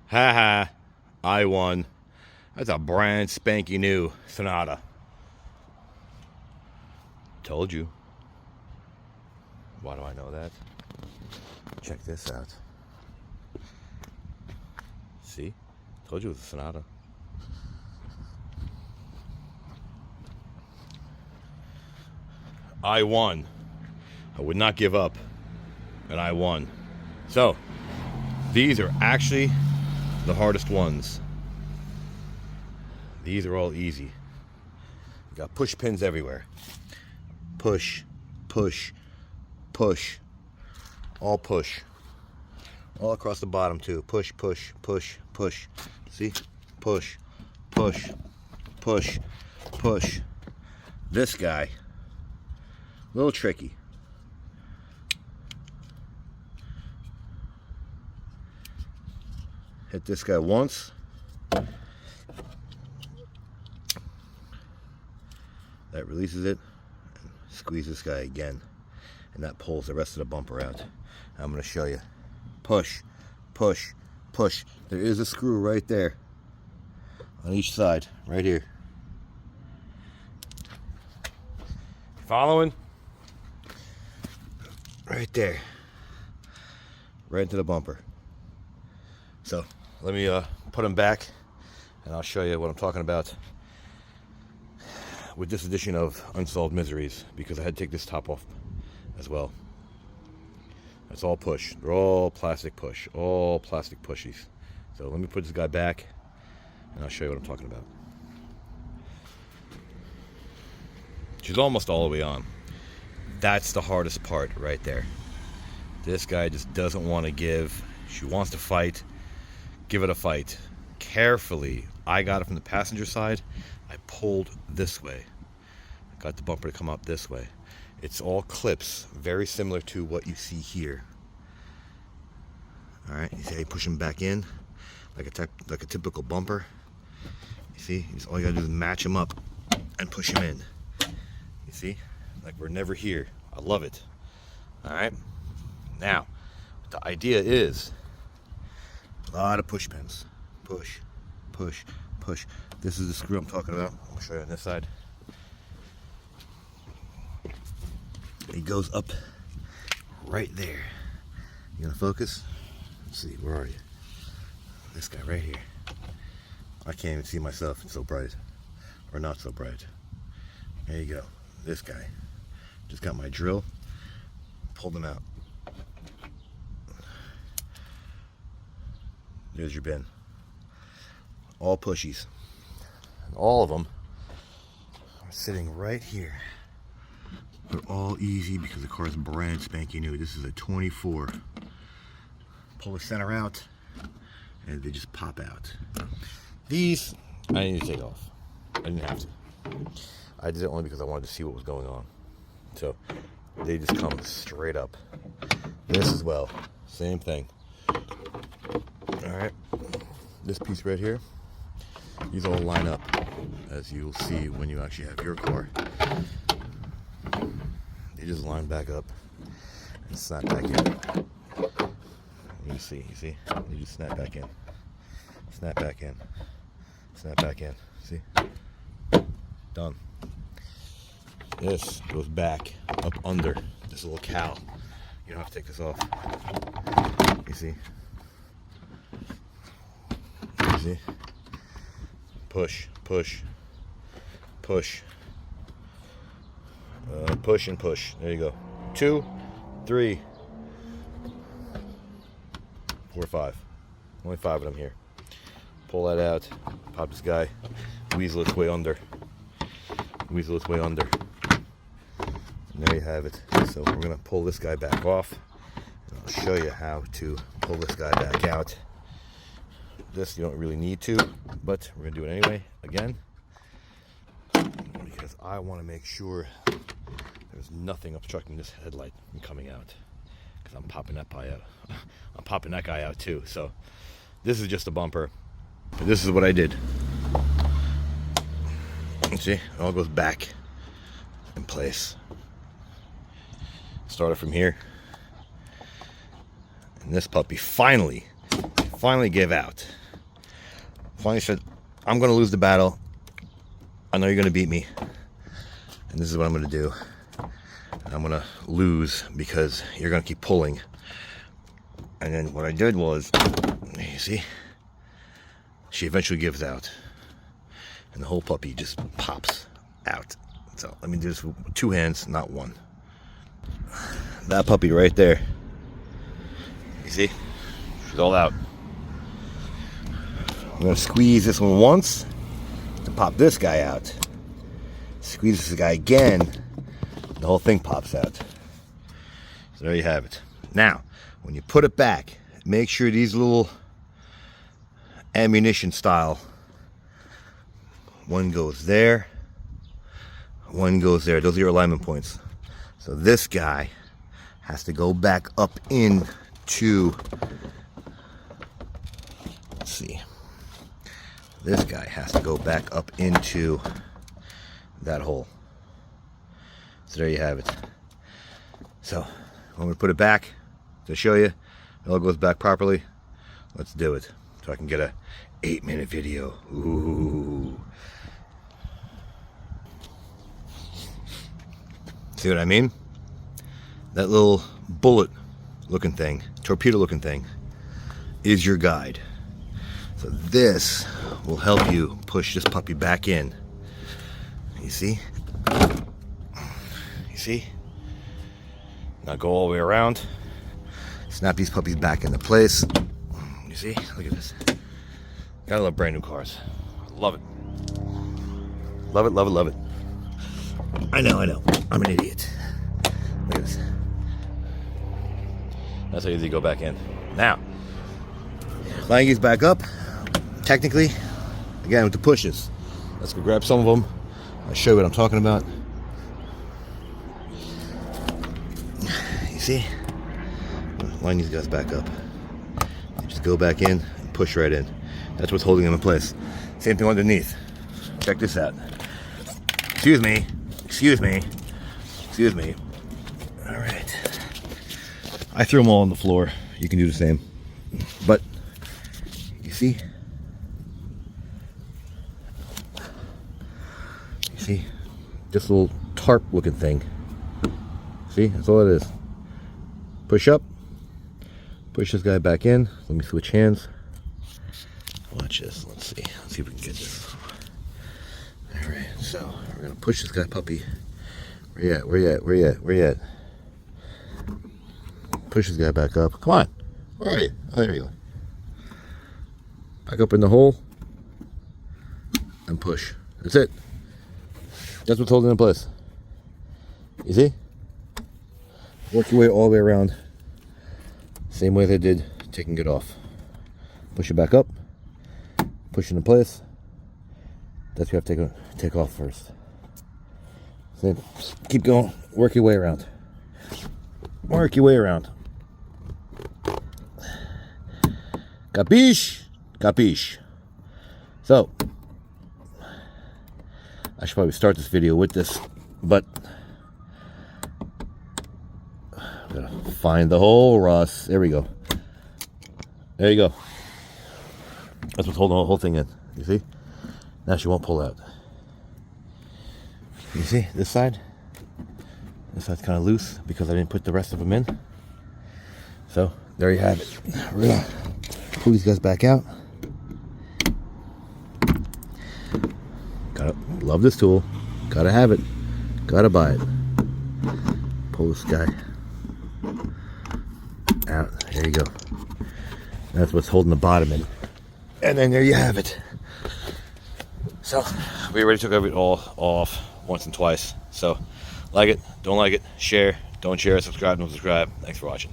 Haha, I won. That's a brand spanky new Sonata. Told you. Why do I know that? Check this out. See? Told you it was a Sonata. I won. I would not give up. And I won. So, these are actually the hardest ones. These are all easy. You got push pins everywhere. Push, push, push. All push. All across the bottom too. Push, push, push, push. See? Push, push, push, push. This guy, a little tricky. Hit this guy once. That releases it. And squeeze this guy again. And that pulls the rest of the bumper out. I'm going to show you. Push, push, push. There is a screw right there. On each side. Right here. Following? Right there. Right into the bumper. So, let me put them back, and I'll show you what I'm talking about with this edition of Unsolved Miseries, because I had to take this top off as well. That's all push. They're all plastic push. All plastic pushies. So let me put this guy back, and I'll show you what I'm talking about. She's almost all the way on. That's the hardest part right there. This guy just doesn't want to give. She wants to fight. Give it a fight. Carefully. I got it from the passenger side. I pulled this way. Got the bumper to come up this way. It's all clips, very similar to what you see here. All right, you see how you push them back in, like a typical bumper. You see, all you gotta do is match them up and push them in. You see, like we're never here. I love it. All right. Now, the idea is a lot of push pins. Push, push, push. This is the screw I'm talking about. I'll show you on this side. It goes up right there. You gonna focus? Let's see, where are you? This guy right here. I can't even see myself, it's so bright. Or not so bright. There you go. This guy. Just got my drill. Pulled him out. There's your bin. All pushies. And all of them are sitting right here. They're all easy because the car is brand spanking new. This is a 24. Pull the center out and they just pop out. These I need to take off. I didn't have to. I did it only because I wanted to see what was going on. So they just come straight up. This as well. Same thing. Alright. This piece right here. These all line up, as you'll see when you actually have your car. They just line back up and snap back in. You see, they just snap back in. Snap back in. Snap back in. See? Done. This goes back up under this little cowl. You don't have to take this off. You see? You see? Push, push, push. Push and push. There you go. 2, 3, 4, 5. Only 5 of them here. Pull that out. Pop this guy. Weasel its way under. Weasel its way under. And there you have it. So we're going to pull this guy back off. And I'll show you how to pull this guy back out. This you don't really need to, but we're going to do it anyway. Again. Because I want to make sure there's nothing obstructing this headlight from coming out. Because I'm popping that guy out. I'm popping that guy out too. So this is just a bumper. But this is what I did. You see, it all goes back in place. Started from here. And this puppy finally finally gave out. Finally said, I'm going to lose the battle. I know you're going to beat me. And this is what I'm going to do. I'm going to lose because you're going to keep pulling. And then what I did was, you see, she eventually gives out. And the whole puppy just pops out. So let me do this with 2 hands, not 1. That puppy right there. You see? She's all out. I'm going to squeeze this one once to pop this guy out. Squeeze this guy again. The whole thing pops out. So there you have it. Now, when you put it back, make sure these little ammunition style, one goes there, one goes there. Those are your alignment points. So this guy has to go back up into, let's see, this guy has to go back up into that hole. So there you have it. So when we put it back, to show you, it all goes back properly. Let's do it. So I can get a 8-minute video. Ooh. See what I mean? That little bullet looking thing, torpedo looking thing, is your guide. So this will help you push this puppy back in. You see? You see? Now go all the way around. Snap these puppies back into place. You see? Look at this. Gotta love brand new cars. Love it. Love it, love it, love it. I know. I'm an idiot. Look at this. That's how easy you go back in. Now, lining these back up, technically, again with the pushes. Let's go grab some of them. I'll show you what I'm talking about. You see? Line these guys back up. You just go back in and push right in. That's what's holding them in place. Same thing underneath. Check this out. Excuse me. All right. I threw them all on the floor. You can do the same. But, you see? You see? This little tarp looking thing. See? That's all it is. Push up. Push this guy back in. Let me switch hands. Watch this. Let's see. Let's see if we can get this. Alright, so we're gonna push this guy puppy. Where you at? Push this guy back up. Come on. Where are you? Oh, there you go. Back up in the hole. And push. That's it. That's what's holding it in place. You see? Work your way all the way around. Same way they did taking it off. Push it back up. Push it in place. That's what you have to take off first. So keep going. Work your way around. Work your way around. Capiche? Capiche. So, I should probably start this video with this, but I'm gonna find the hole, Ross. There we go. There you go. That's what's holding the whole thing in. You see? Now she won't pull out. You see this side? This side's kind of loose because I didn't put the rest of them in. So there you have it. We're gonna pull these guys back out. Gotta love this tool. Gotta have it. Gotta buy it. Pull this guy out. There you go. That's what's holding the bottom in. And then there you have it. So we already took it all off once and twice. So like it, don't like it, share, don't share, subscribe, don't subscribe. Thanks for watching.